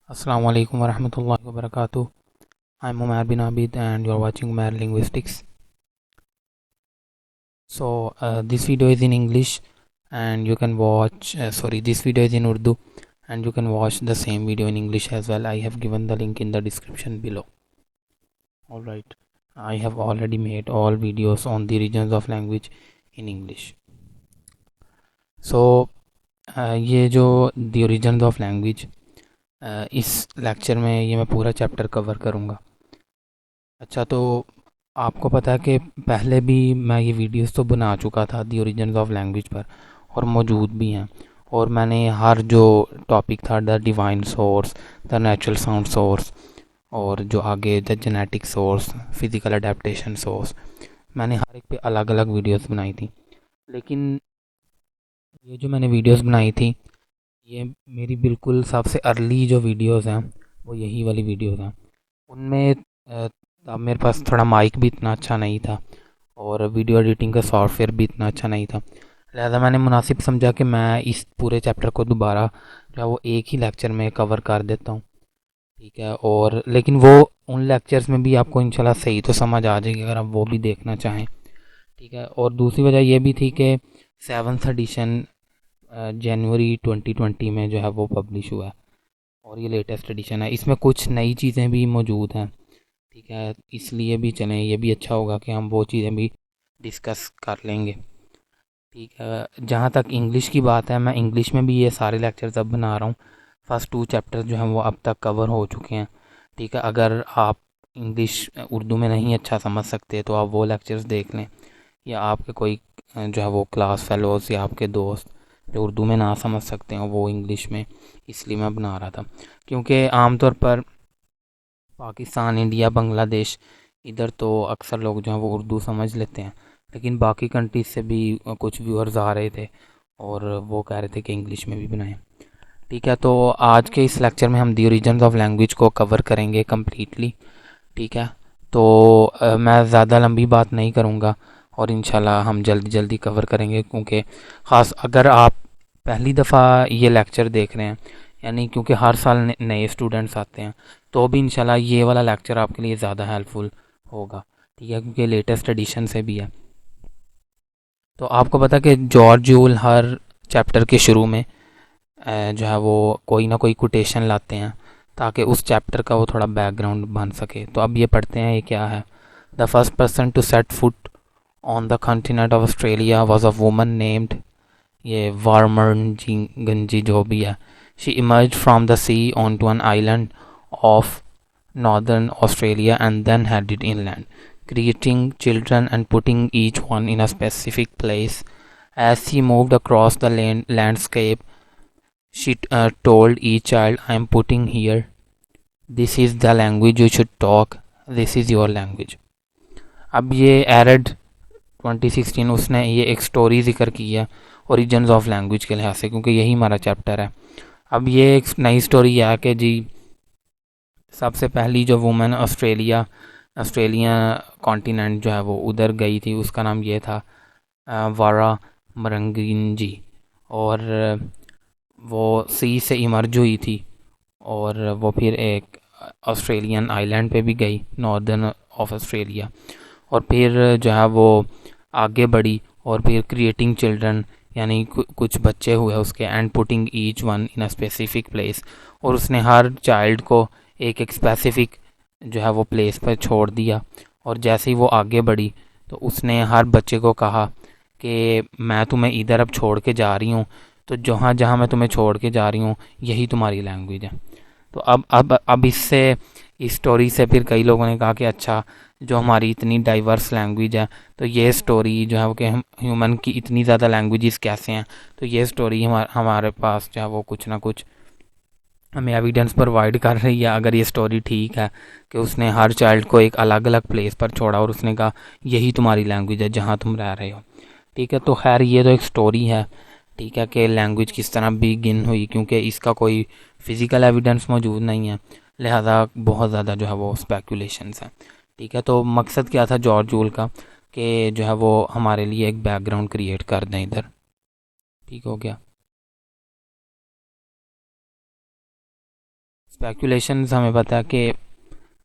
Assalamu alaikum warahmatullahi wabarakatuh. I'm Umar bin Abid and you're watching Umar Linguistics. This video is in English and you can watch, this video is in Urdu and you can watch the same video in English as well. I have given the link in the description below. Alright, I have already made all videos on the regions of language in English. ये जो the origins of language इस lecture में ये मैं पूरा chapter cover करूँगा। अच्छा, तो आपको पता है कि पहले भी मैं ये वीडियोस तो बना चुका था दी ओरिजिन्स ऑफ लैंग्वेज पर और मौजूद भी हैं। और मैंने हर जो टॉपिक था the divine source, the natural sound source और जो आगे the genetic source, physical adaptation source, मैंने हर एक पे अलग अलग वीडियोस बनाई थी। लेकिन ये जो मैंने वीडियोस बनाई थी ये मेरी बिल्कुल सबसे अर्ली जो वीडियोस हैं वो यही वाली वीडियोस हैं। उनमें तब मेरे पास थोड़ा माइक भी इतना अच्छा नहीं था और वीडियो एडिटिंग का सॉफ्टवेयर भी इतना अच्छा नहीं था। लिहाजा मैंने मुनासिब समझा कि मैं इस पूरे चैप्टर को दोबारा जो है वो एक ही लेक्चर में कवर कर देता हूँ। ठीक है, और लेकिन वो उन लेक्चर्स में भी आपको इंशाल्लाह सही तो समझ आ जाएगी अगर आप वो भी देखना चाहें। ठीक है, और दूसरी वजह ये भी थी कि 7th एडिशन जनवरी 2020 में जो है वो पब्लिश हुआ है और ये लेटेस्ट एडिशन है। इसमें कुछ नई चीज़ें भी मौजूद हैं। ठीक है, इसलिए भी चलें, ये भी अच्छा होगा कि हम वो चीज़ें भी डिस्कस कर लेंगे। ठीक है, जहाँ तक इंग्लिश की बात है, मैं इंग्लिश में भी ये सारे लेक्चर्स अब बना रहा हूँ। फर्स्ट 2 चैप्टर जो हैं वो अब तक कवर हो चुके हैं। ठीक है, अगर आप इंग्लिश उर्दू में नहीं अच्छा समझ सकते तो आप वो लेक्चर्स देख लें, या आपके कोई जो है वो क्लास फेलोज़ या आपके दोस्त जो उर्दू में ना समझ सकते हैं वो इंग्लिश में, इसलिए मैं बना रहा था। क्योंकि आमतौर पर पाकिस्तान, इंडिया, बांग्लादेश, इधर तो अक्सर लोग जो हैं वो उर्दू समझ लेते हैं, लेकिन बाकी कंट्रीज से भी कुछ व्यूअर्स आ रहे थे और वो कह रहे थे कि इंग्लिश में भी बनाएं। ठीक है, तो आज के इस लेक्चर में हम दी ओरिजिन्स ऑफ लैंग्वेज को कवर करेंगे कम्प्लीटली। ठीक है, तो मैं ज़्यादा लंबी बात नहीं करूँगा और इंशाल्लाह हम जल्दी जल्दी कवर करेंगे, क्योंकि ख़ास अगर आप पहली दफ़ा ये लेक्चर देख रहे हैं, यानी क्योंकि हर साल नए स्टूडेंट्स आते हैं, तो भी इंशाल्लाह ये वाला लेक्चर आपके लिए ज़्यादा हेल्पफुल होगा। ठीक है, क्योंकि लेटेस्ट एडिशन से भी है। तो आपको पता है कि जॉर्ज जूल हर चैप्टर के शुरू में जो है वो कोई ना कोई कोटेशन लाते हैं ताकि उस चैप्टर का वो थोड़ा बैकग्राउंड बन सके। तो अब ये पढ़ते हैं ये क्या है। The first person to set foot on the continent of Australia was a woman named, ये वार्मरजी गंजी जो भी है, she emerge from the sea onto an island of northern Australia and then headed inland, creating children and putting each one in a specific place. As she moved across the landscape, she told each child, I am putting here. This is the language you should talk. This is your language. अब ये arid 2016 उसने ये एक story जिक्र की है origins of language के लिहाज से, क्योंकि यही हमारा चैप्टर है। अब ये एक नई स्टोरी है कि जी सबसे पहली जो वुमेन ऑस्ट्रेलिया कॉन्टिनेंट जो है वो उधर गई थी, उसका नाम ये था वारा मरंगिंजी, और वो सी से इमर्ज हुई थी और वो फिर एक ऑस्ट्रेलियन आइलैंड पे भी गई, नॉर्दर्न ऑफ ऑस्ट्रेलिया, और फिर जो है वो आगे बढ़ी और फिर क्रिएटिंग चिल्ड्रन, यानी कुछ बच्चे हुए उसके, and putting each one in a specific place, और उसने हर चाइल्ड को एक एक स्पेसिफिक जो है वो प्लेस पर छोड़ दिया। और जैसे ही वो आगे बढ़ी तो उसने हर बच्चे को कहा कि मैं तुम्हें इधर अब छोड़ के जा रही हूँ, तो जहाँ जहाँ मैं तुम्हें छोड़ के जा रही हूँ यही तुम्हारी लैंग्वेज है। तो अब इससे इस स्टोरी से फिर कई लोगों ने कहा कि अच्छा, जो हमारी इतनी डाइवर्स लैंग्वेज है, तो ये स्टोरी जो है वो कि ह्यूमन की इतनी ज़्यादा लैंग्वेजेस कैसे हैं, तो ये स्टोरी हमारे पास जो है वो कुछ ना कुछ हमें एविडेंस प्रोवाइड कर रही है, अगर ये स्टोरी ठीक है कि उसने हर चाइल्ड को एक अलग अलग प्लेस पर छोड़ा और उसने कहा यही तुम्हारी लैंग्वेज है जहाँ तुम रह रहे हो। ठीक है, तो खैर ये तो एक स्टोरी है। ठीक है, कि लैंग्वेज किस तरह बिगिन हुई, क्योंकि इसका कोई फिज़िकल एविडेंस मौजूद नहीं है, लिहाजा बहुत ज़्यादा जो है वो स्पेकुलेशंस हैं। ठीक है, तो मकसद क्या था जॉर्ज जूल का कि जो है वो हमारे लिए एक बैकग्राउंड क्रिएट कर दें इधर। ठीक हो गया। स्पेकुलेशंस हमें पता है कि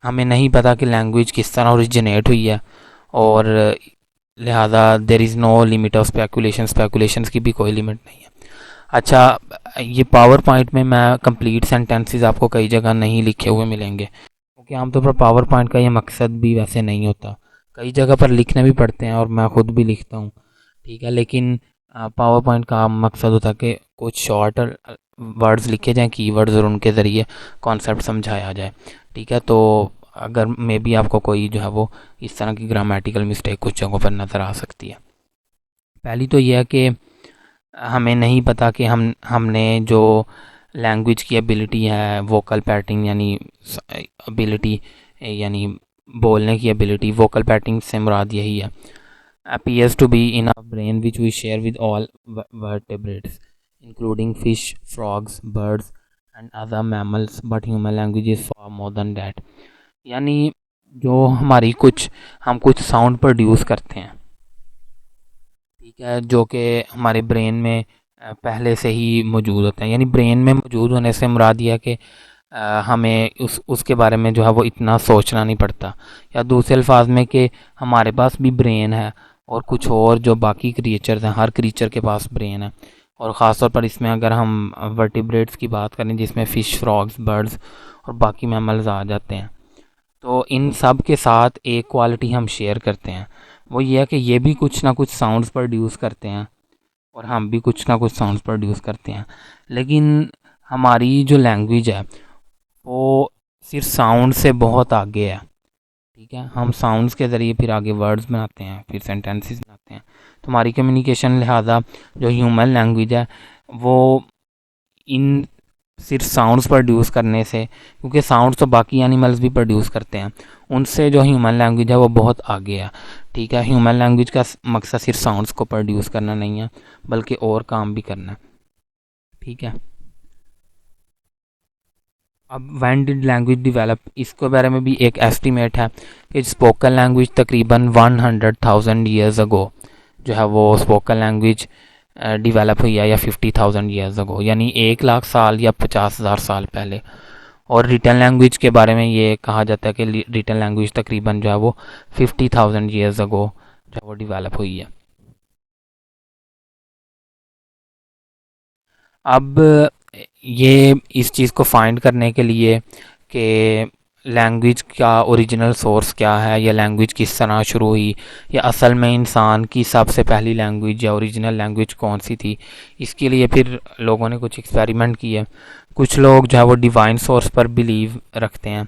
हमें नहीं पता कि लैंग्वेज किस तरह ओरिजिनेट हुई है, और लिहाजा there is no limit of speculations की भी कोई लिमिट नहीं है। अच्छा, ये पावर पॉइंट में मैं कंप्लीट सेंटेंसेस आपको कई जगह नहीं लिखे हुए मिलेंगे, क्योंकि आमतौर पर पावर पॉइंट का ये मकसद भी वैसे नहीं होता। कई जगह पर लिखने भी पड़ते हैं और मैं खुद भी लिखता हूँ, ठीक है, लेकिन पावर पॉइंट का मकसद होता है कि कुछ शॉर्ट वर्ड्स लिखे जाएं, कीवर्ड्स, और उनके ज़रिए कॉन्सेप्ट समझाया जाए, ठीक है। तो अगर मे बी आपको कोई जो है वो इस तरह की ग्रामेटिकल मिस्टेक कुछ जगहों पर नज़र आ सकती है। पहली तो यह है कि हमें नहीं पता कि हमने जो लैंग्वेज की एबिलिटी है, वोकल पैटर्न यानी एबिलिटी, यानी बोलने की एबिलिटी, वोकल पैटर्न से मुराद यही है, appears to be in our brain which we share with all vertebrates including fish, frogs, birds and other mammals, but human language is far more than that। यानी जो हमारी हम कुछ साउंड प्रोड्यूस करते हैं, ठीक है, जो कि हमारे ब्रेन में पहले से ही मौजूद होते हैं। यानी ब्रेन में मौजूद होने से मुराद यह है कि हमें उसके बारे में जो है वो इतना सोचना नहीं पड़ता, या दूसरे अल्फाज में कि हमारे पास भी ब्रेन है, और कुछ और जो बाकी क्रिएचर्स हैं, हर क्रिएचर के पास ब्रेन है। और ख़ास तौर पर इसमें अगर हम वर्टिब्रेट्स की बात करें, जिसमें फ़िश, फ्रॉग्स, बर्ड्स और बाकी मैमल्स आ जाते हैं, तो इन सब के साथ एक क्वालिटी हम शेयर करते हैं, वो ये है कि ये भी कुछ ना कुछ साउंड्स प्रोड्यूस करते हैं और हम भी कुछ ना कुछ साउंड्स प्रोड्यूस करते हैं। लेकिन हमारी जो लैंग्वेज है वो सिर्फ साउंड से बहुत आगे है, ठीक है। हम साउंड्स के ज़रिए फिर आगे वर्ड्स बनाते हैं, फिर सेंटेंसेस बनाते हैं। तो हमारी कम्युनिकेशन लिहाजा जो ह्यूमन लैंग्वेज है वो इन सिर्फ साउंड्स प्रोड्यूस करने से, क्योंकि साउंड्स तो बाकी एनिमल्स भी प्रोड्यूस करते हैं, उनसे जो ह्यूमन लैंग्वेज है वो बहुत आगे है, ठीक है। ह्यूमन लैंग्वेज का मकसद सिर्फ साउंड्स को प्रोड्यूस करना नहीं है, बल्कि और काम भी करना है, ठीक है। अब व्हेन डिड लैंग्वेज डेवलप, इसके बारे में भी एक एस्टीमेट है कि स्पोकन लैंग्वेज तकरीबन 100,000 ईयर्स अगो जो है वो स्पोकन लैंग्वेज डेवलप हुई है, या 50,000 ईयर्स अगो, यानी 1 लाख साल या 50,000 साल पहले। और रिटन लैंग्वेज के बारे में ये कहा जाता है कि रिटन लैंग्वेज तकरीबन जो है वो 50,000 ईयर्स अगो जो है वो डेवलप हुई है। अब ये इस चीज़ को फाइंड करने के लिए कि लैंग्वेज का ओरिजिनल सोर्स क्या है, या लैंग्वेज किस तरह शुरू हुई, या असल में इंसान की सबसे पहली लैंग्वेज या ओरिजिनल लैंग्वेज कौन सी थी, इसके लिए फिर लोगों ने कुछ एक्सपेरिमेंट किए। कुछ लोग जो है वो डिवाइन सोर्स पर बिलीव रखते हैं,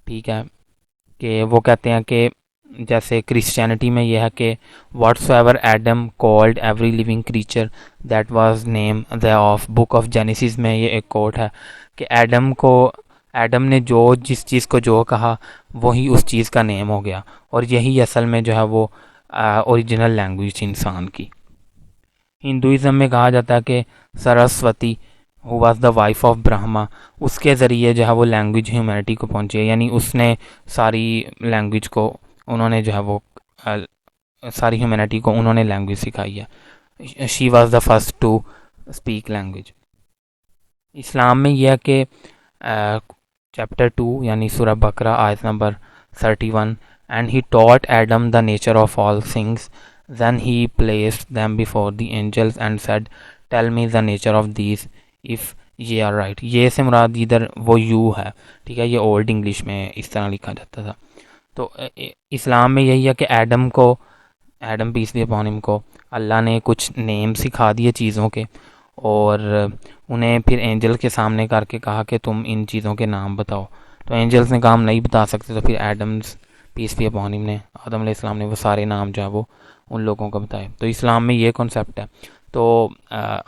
ठीक है, कि वो कहते हैं कि जैसे क्रिश्चियनिटी में यह है कि whatsoever Adam called every living creature that was name the of book of genesis में ये एक कोट है कि एडम ने जो जिस चीज़ को जो कहा वही उस चीज़ का नेम हो गया, और यही असल में जो है वो ओरिजिनल लैंग्वेज इंसान की। हिंदुज़म में कहा जाता है कि Saraswati who was the wife of Brahma, उसके ज़रिए जो है वो लैंग्वेज ह्यूमैनिटी को पहुंची है, यानी उसने सारी लैंग्वेज को उन्होंने जो है वो सारी ह्यूमैनिटी को उन्होंने लैंग्वेज सिखाई है। She was the first to speak language. इस्लाम में यह है कि चैप्टर 2 यानी सूरह बकरा आयत number 31, and he taught Adam the nature of all things then he placed them before the angels and said tell me the nature of these if ye are right. ये से मुराद इधर वो यू है, ठीक है, ये ओल्ड इंग्लिश में इस तरह लिखा जाता था। तो इस्लाम में यही है कि Adam peace be upon him को अल्लाह ने कुछ नेम सिखा दिए चीज़ों के, और उन्हें फिर एंजल के सामने करके कहा कि तुम इन चीज़ों के नाम बताओ। तो एंजल्स ने कहा हम नहीं बता सकते, तो फिर Adam's peace be upon him ने, आदम अलैहिस्सलाम ने वो सारे नाम जो है वो उन लोगों को बताए। तो इस्लाम में ये कॉन्सेप्ट है। तो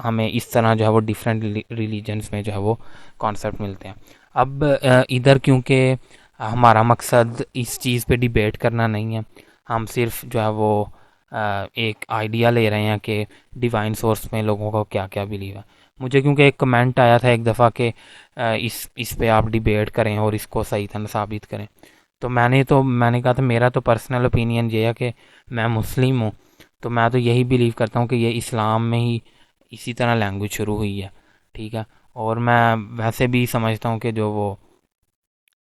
हमें इस तरह जो है वो डिफरेंट रिलीजन्स में जो है वो कॉन्सेप्ट मिलते हैं। अब इधर क्योंकि हमारा मकसद इस चीज़ पे डिबेट करना नहीं है, हम सिर्फ जो है वो एक आइडिया ले रहे हैं कि डिवाइन सोर्स में लोगों का क्या क्या बिलीव है। मुझे क्योंकि एक कमेंट आया था एक दफ़ा कि इस पे आप डिबेट करें और इसको सही तरह साबित करें, तो मैंने कहा था मेरा तो पर्सनल ओपिनियन ये है कि मैं मुस्लिम हूँ, तो मैं तो यही बिलीव करता हूँ कि ये इस्लाम में ही इसी तरह लैंग्वेज शुरू हुई है, ठीक है। और मैं वैसे भी समझता हूँ कि जो वो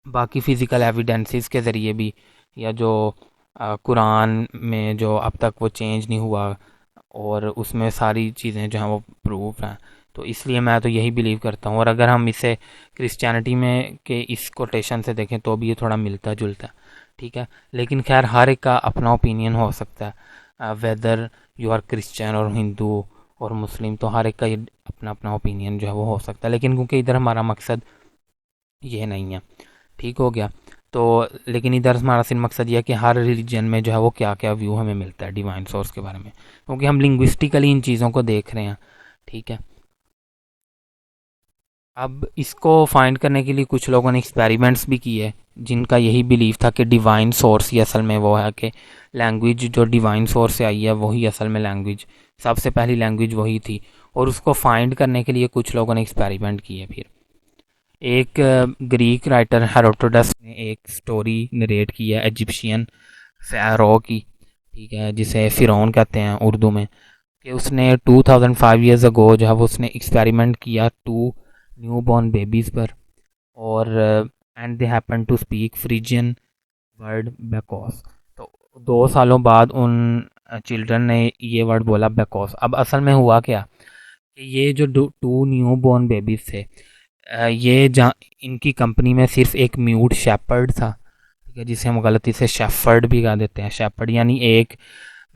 बाकी फ़िज़िकल एविडेंसेस के ज़रिए भी, या जो कुरान में जो अब तक वो चेंज नहीं हुआ, और उसमें सारी चीज़ें जो हैं वो प्रूफ हैं। तो इसलिए मैं तो यही बिलीव करता हूँ। और अगर हम इसे क्रिश्चियनिटी में के इस कोटेशन से देखें तो भी ये थोड़ा मिलता जुलता है, ठीक है। लेकिन खैर हर एक का अपना ओपिनियन हो सकता है, वेदर यू आर क्रिश्चियन और हिंदू और मुस्लिम, तो हर एक का ये अपना अपना ओपिनियन जो है वो हो सकता है। लेकिन क्योंकि इधर हमारा मकसद ये नहीं है, ठीक हो गया। तो लेकिन इधर हमारा सिर्फ मकसद ये है कि हर रिलीजन में जो है वो क्या क्या व्यू हमें मिलता है डिवाइन सोर्स के बारे में, क्योंकि हम लिंग्विस्टिकली इन चीज़ों को देख रहे हैं, ठीक है। अब इसको फाइंड करने के लिए कुछ लोगों ने एक्सपेरिमेंट्स भी किए, जिनका यही बिलीव था कि डिवाइन सोर्स ही असल में वो है, कि लैंग्वेज जो डिवाइन सोर्स से आई है वही असल में लैंग्वेज, सबसे पहली लैंग्वेज वही थी। और उसको फाइंड करने के लिए कुछ लोगों ने एक्सपेरिमेंट किए। फिर एक ग्रीक राइटर हेरोडोटस ने एक स्टोरी नरेट की है इजिप्शियन फ़ारो की, ठीक है, जिसे फ़िरौन कहते हैं उर्दू में, कि उसने 2005 ईयर्स अगो जो है वो उसने एक्सपेरिमेंट किया 2 न्यू बॉर्न बेबीज़ पर। और and they happen to speak Phrygian word because. तो 2 सालों बाद उन चिल्ड्रन ने ये वर्ड बोला बेकोस। अब असल में हुआ क्या कि ये जो 2 न्यू बॉर्न बेबीज़ थे, ये जहाँ इनकी कंपनी में सिर्फ एक म्यूट शेपर्ड था, ठीक है, जिसे हम गलती से शेफर्ड भी कह देते हैं। शेपर्ड यानी एक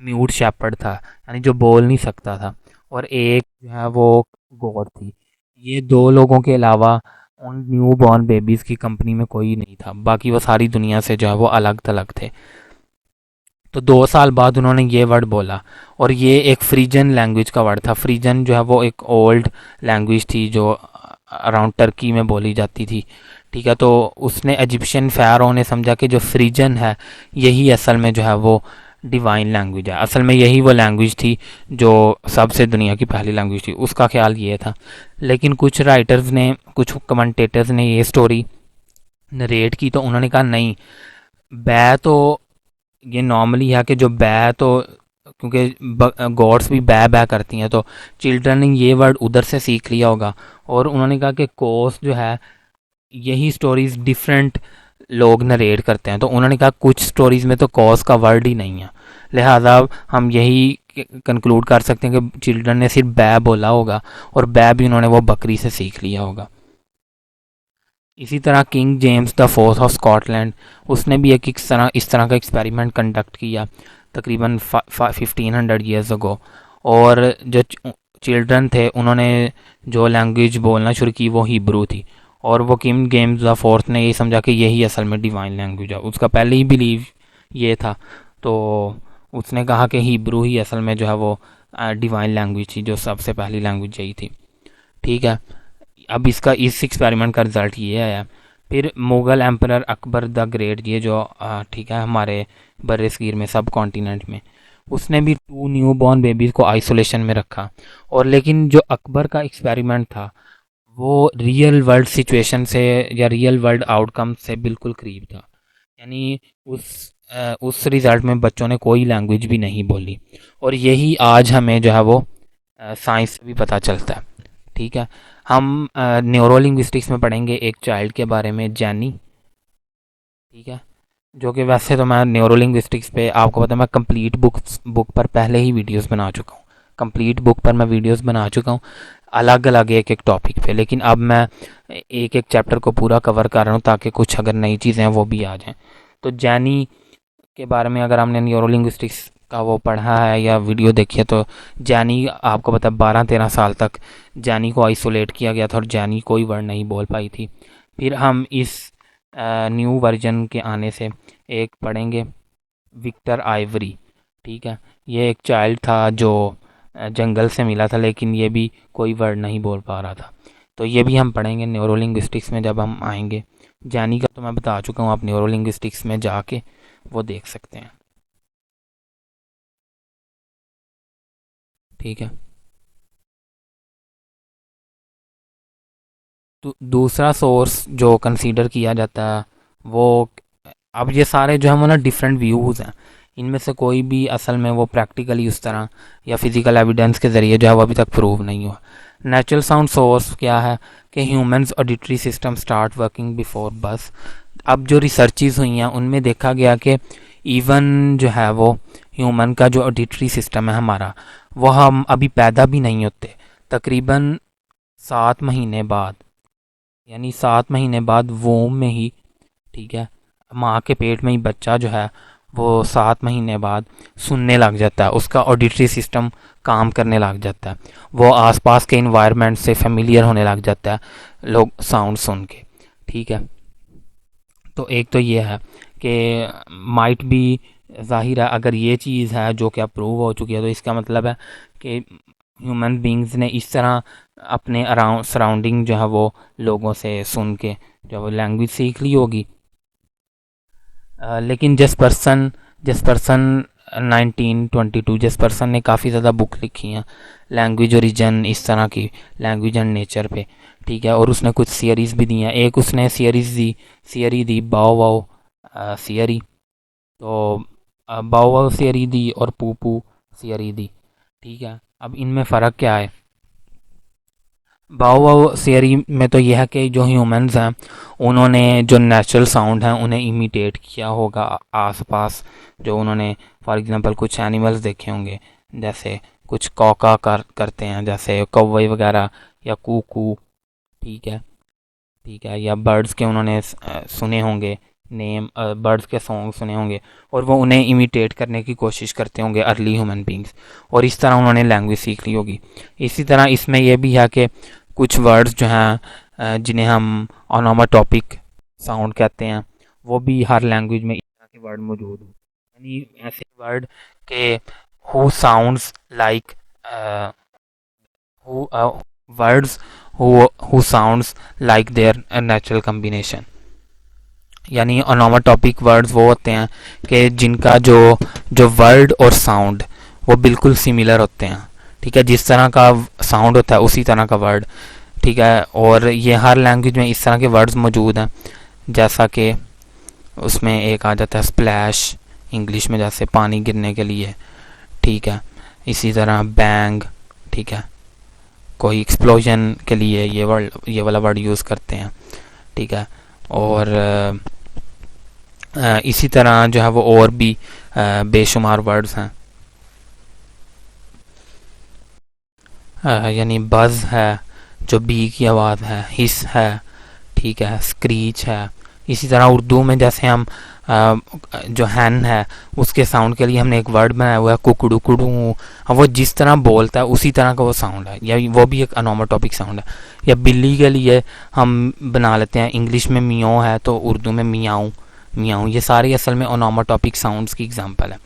म्यूट शेपर्ड था, यानी जो बोल नहीं सकता था, और एक जो है वो गॉड थी। ये 2 लोगों के अलावा उन न्यू बॉर्न बेबीज़ की कंपनी में कोई नहीं था, बाकी वो सारी दुनिया से जो है वो अलग थलग थे। तो 2 साल बाद उन्होंने ये वर्ड बोला, और ये एक फ्रीजन लैंग्वेज का वर्ड था। फ्रीजन जो है वो एक ओल्ड लैंग्वेज थी जो अराउंड टर्की में बोली जाती थी, ठीक है। तो उसने इजिप्शियन फ़ारो ने समझा कि जो फ्रीजन है यही असल में जो है वो डिवाइन लैंग्वेज है, असल में यही वो लैंग्वेज थी जो सबसे दुनिया की पहली लैंग्वेज थी, उसका ख्याल ये था। लेकिन कुछ राइटर्स ने, कुछ कमेंटेटर्स ने ये स्टोरी नरेट की, तो उन्होंने कहा नहीं, बै तो ये नॉर्मली है कि जो बै तो, क्योंकि गॉड्स भी बै करती हैं, तो चिल्ड्रन ने ये वर्ड उधर से सीख लिया होगा। और उन्होंने कहा कि कोस जो है यही स्टोरीज डिफरेंट लोग नरेट करते हैं, तो उन्होंने कहा कुछ स्टोरीज में तो कॉज का वर्ड ही नहीं है, लिहाजा हम यही कंक्लूड कर सकते हैं कि चिल्ड्रन ने सिर्फ बै बोला होगा, और बै भी उन्होंने वो बकरी से सीख लिया होगा। इसी तरह king James the fourth of Scotland, उसने भी एक इस तरह का एक्सपेरिमेंट कंडक्ट किया तकरीबन 1500 ईयर्स अगो। और जो चिल्ड्रन थे उन्होंने जो लैंग्वेज बोलना शुरू की वो हिब्रू थी, और वो किंग जेम्स द फोर्थ ने ये समझा कि यही असल में डिवाइन लैंग्वेज है, उसका पहले ही बिलीव ये था। तो उसने कहा कि हिब्रू ही असल में जो है वो डिवाइन लैंग्वेज थी, जो सबसे पहली लैंग्वेज यही थी, ठीक है। अब इसका इस एक्सपेरिमेंट का रिज़ल्ट ये आया। फिर Mughal emperor Akbar the great, ये जो ठीक है हमारे बर सग़ीर में, सब कॉन्टिनेंट में, उसने भी 2 न्यू बॉर्न बेबीज़ को आइसोलेशन में रखा। और लेकिन जो अकबर का एक्सपेरिमेंट था वो रियल वर्ल्ड सिचुएशन से या रियल वर्ल्ड आउटकम से बिल्कुल करीब था, यानी उस रिज़ल्ट में बच्चों ने कोई लैंग्वेज भी नहीं बोली। और यही आज हमें जो है वो साइंस से भी पता चलता है, ठीक है। हम न्यूरोलिंग्विस्टिक्स में पढ़ेंगे एक चाइल्ड के बारे में, जैनी, ठीक है, जो कि वैसे तो मैं न्यूरोलिंग्विस्टिक्स पे, आपको पता है मैं कंप्लीट बुक पर पहले ही वीडियोस बना चुका हूँ, कंप्लीट बुक पर मैं वीडियोस बना चुका हूँ, अलग अलग एक एक टॉपिक पे। लेकिन अब मैं एक एक चैप्टर को पूरा कवर कर रहा हूँ ताकि कुछ अगर नई चीज़ें हैं वो भी आ जाएँ। तो जैनी के बारे में अगर हमने न्यूरोलिंग्विस्टिक्स का वो पढ़ा है या वीडियो देखी है, तो जैनी, आपको पता है 12-13 साल तक जैनी को आइसोलेट किया गया था और जैनी कोई वर्ड नहीं बोल पाई थी। फिर हम इस न्यू वर्जन के आने से एक पढ़ेंगे विक्टर आइवरी, ठीक है। ये एक चाइल्ड था जो जंगल से मिला था, लेकिन ये भी कोई वर्ड नहीं बोल पा रहा था। तो ये भी हम पढ़ेंगे न्यूरोलिंग्विस्टिक्स में जब हम आएंगे। जैनी का तो मैं बता चुका हूँ, आप न्यूरोलिंग्विस्टिक्स में जाके वो देख सकते हैं, ठीक है। तो दूसरा सोर्स जो कंसीडर किया जाता है वो, अब ये सारे जो है वो ना डिफरेंट व्यूज़ हैं, इनमें से कोई भी असल में वो प्रैक्टिकली उस तरह या फिज़िकल एविडेंस के ज़रिए जो है वो अभी तक प्रूव नहीं हुआ। नेचुरल साउंड सोर्स क्या है कि humans auditory system start working before बस। अब जो रिसर्चेस हुई हैं उनमें देखा गया कि इवन जो है वो ह्यूमन का जो ऑडिटरी सिस्टम है हमारा, वो हम अभी पैदा भी नहीं होते, तकरीबन 7 महीने बाद, यानी 7 महीने बाद वोम में ही, ठीक है, माँ के पेट में ही बच्चा जो है वो 7 महीने बाद सुनने लग जाता है, उसका ऑडिटरी सिस्टम काम करने लग जाता है, वो आसपास के इन्वायरमेंट से फेमिलियर होने लग जाता है लोग साउंड सुन के, ठीक है। तो एक तो ये है कि माइट भी, ज़ाहिर है अगर ये चीज़ है जो कि अप्रूव हो चुकी है, तो इसका मतलब है कि ह्यूमन बींग्स ने इस तरह अपने अराउंड सराउंडिंग जो है वो लोगों से सुन के जो वो लैंग्वेज सीख ली होगी। लेकिन जिस पर्सन 1922, जिस पर्सन ने काफ़ी ज़्यादा बुक लिखी हैं लैंग्वेज ओरिजिन, इस तरह की लैंग्वेज एंड नेचर पे, ठीक है, और उसने कुछ सीरीज़ भी दी हैं। एक उसने सीरी दी बाओ वाओ सीरी, तो बाओ वाओ सीरी दी और पूपू सीरी दी, ठीक है। अब इनमें फ़र्क क्या है? बाओ थियरी में तो यह है कि जो ह्यूमंस हैं उन्होंने जो नेचुरल साउंड हैं उन्हें इमिटेट किया होगा आसपास, जो उन्होंने फॉर एग्जांपल कुछ एनिमल्स देखे होंगे, जैसे कुछ कौका करते हैं जैसे कौवे वगैरह, या कूकू, ठीक है, ठीक है, या बर्ड्स के उन्होंने सुने होंगे नेम, बर्ड्स के सॉन्ग सुने होंगे, और वो उन्हें इमिटेट करने की कोशिश करते होंगे अर्ली ह्यूमन बींग्स, और इस तरह उन्होंने लैंग्वेज सीख ली होगी। इसी तरह इसमें यह भी है कि कुछ वर्ड्स जो हैं जिन्हें हम ओनोमाटोपिक साउंड कहते हैं, वो भी हर लैंग्वेज में इस तरह के वर्ड मौजूद हैं, यानी ऐसे वर्ड के who sounds like, who words who sounds like there natural combination, यानी ओनोमाटोपिक वर्ड्स वो होते हैं कि जिनका जो जो वर्ड और साउंड वो बिल्कुल सिमिलर होते हैं, ठीक है, जिस तरह का साउंड होता है उसी तरह का वर्ड, ठीक है, और ये हर लैंग्वेज में इस तरह के वर्ड्स मौजूद हैं, जैसा कि उसमें एक आ जाता है स्प्लैश इंग्लिश में, जैसे पानी गिरने के लिए, ठीक है, इसी तरह बैंग, ठीक है, कोई एक्सप्लोजन के लिए ये वाला वर्ड यूज़ करते हैं, ठीक है, और इसी तरह जो है वो और भी बेशुमार वर्ड्स हैं, यानी बज़ है जो बी की आवाज़ है, हिस है, ठीक है, स्क्रीच है। इसी तरह उर्दू में जैसे हम जो हैन है उसके साउंड के लिए हमने एक वर्ड बनाया हुआ है कुकड़ू कुड़ू, वो जिस तरह बोलता है उसी तरह का वो साउंड है, या वो भी एक अनोमाटोपिक साउंड है। या बिल्ली के लिए हम बना लेते हैं, इंग्लिश में मियाओ है तो उर्दू में मियाऊँ मियाऊँ, ये सारी असल में ओनोमाटोपिक साउंड्स की एग्जांपल है।